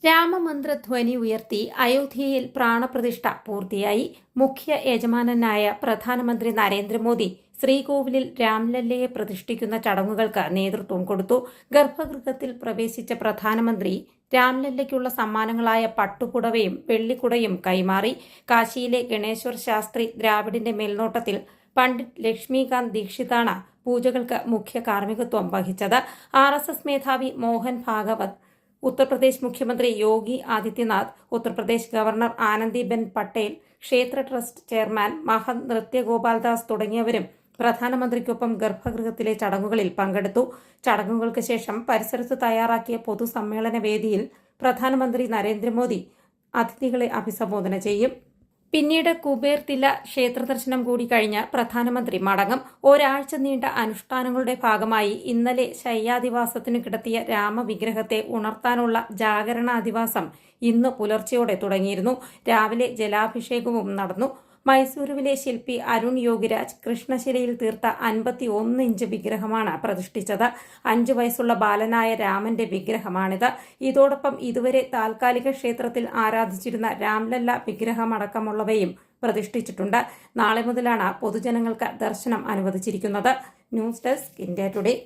രാമമന്ത്രധ്വനി ഉയർത്തി അയോധ്യയിൽ പ്രാണപ്രതിഷ്ഠ പൂർത്തിയായി. മുഖ്യ യജമാനനായ പ്രധാനമന്ത്രി നരേന്ദ്രമോദി ശ്രീകോവിലിൽ രാംലല്ലയെ പ്രതിഷ്ഠിക്കുന്ന ചടങ്ങുകൾക്ക് നേതൃത്വം കൊടുത്തു. ഗർഭഗൃഹത്തിൽ പ്രവേശിച്ച പ്രധാനമന്ത്രി രാംലല്ലയ്ക്കുള്ള സമ്മാനങ്ങളായ പട്ടുകുടവയും വെള്ളിക്കുടയും കൈമാറി. കാശിയിലെ ഗണേശ്വർ ശാസ്ത്രി ദ്രാവിഡിന്റെ മേൽനോട്ടത്തിൽ പണ്ഡിറ്റ് ലക്ഷ്മികാന്ത് ദീക്ഷിതാണ് പൂജകൾക്ക് മുഖ്യ കാർമ്മികത്വം വഹിച്ചത്. RSS മേധാവി മോഹൻ ഭാഗവത്, ഉത്തർപ്രദേശ് മുഖ്യമന്ത്രി യോഗി ആദിത്യനാഥ്, ഉത്തർപ്രദേശ് ഗവർണർ ആനന്ദിബെൻ പട്ടേൽ, ക്ഷേത്ര ട്രസ്റ്റ് ചെയർമാൻ മഹന്ത് നൃത്യഗോപാൽദാസ് തുടങ്ങിയവരും പ്രധാനമന്ത്രിക്കൊപ്പം ഗർഭഗൃഹത്തിലെ ചടങ്ങുകളിൽ പങ്കെടുത്തു. ചടങ്ങുകൾക്ക് ശേഷം പരിസരത്ത് തയ്യാറാക്കിയ പൊതുസമ്മേളന വേദിയിൽ പ്രധാനമന്ത്രി നരേന്ദ്രമോദി അതിഥികളെ അഭിസംബോധന ചെയ്യും. പിന്നീട് കുബേർതില ക്ഷേത്രദർശനം കൂടി കഴിഞ്ഞ് പ്രധാനമന്ത്രി മടങ്ങും. ഒരാഴ്ച നീണ്ട അനുഷ്ഠാനങ്ങളുടെ ഭാഗമായി ഇന്നലെ ശയ്യാധിവാസത്തിനു കിടത്തിയ രാമവിഗ്രഹത്തെ ഉണർത്താനുള്ള ജാഗരണാധിവാസം ഇന്ന് പുലർച്ചെയോടെ തുടങ്ങിയിരുന്നു. രാവിലെ ജലാഭിഷേകവും നടന്നു. മൈസൂരുവിലെ ശില്പി അരുൺ യോഗിരാജ് കൃഷ്ണശിലയിൽ തീർത്ത 51 ഇഞ്ച് വിഗ്രഹമാണ് പ്രതിഷ്ഠിച്ചത്. 5 വയസ്സുള്ള ബാലനായ രാമന്റെ വിഗ്രഹമാണിത്. ഇതോടൊപ്പം ഇതുവരെ താൽക്കാലിക ക്ഷേത്രത്തിൽ ആരാധിച്ചിരുന്ന രാംലല്ല വിഗ്രഹമടക്കമുള്ളവയും പ്രതിഷ്ഠിച്ചിട്ടുണ്ട്. നാളെ മുതലാണ് പൊതുജനങ്ങൾക്ക് ദർശനം അനുവദിച്ചിരിക്കുന്നത്. News desk India today.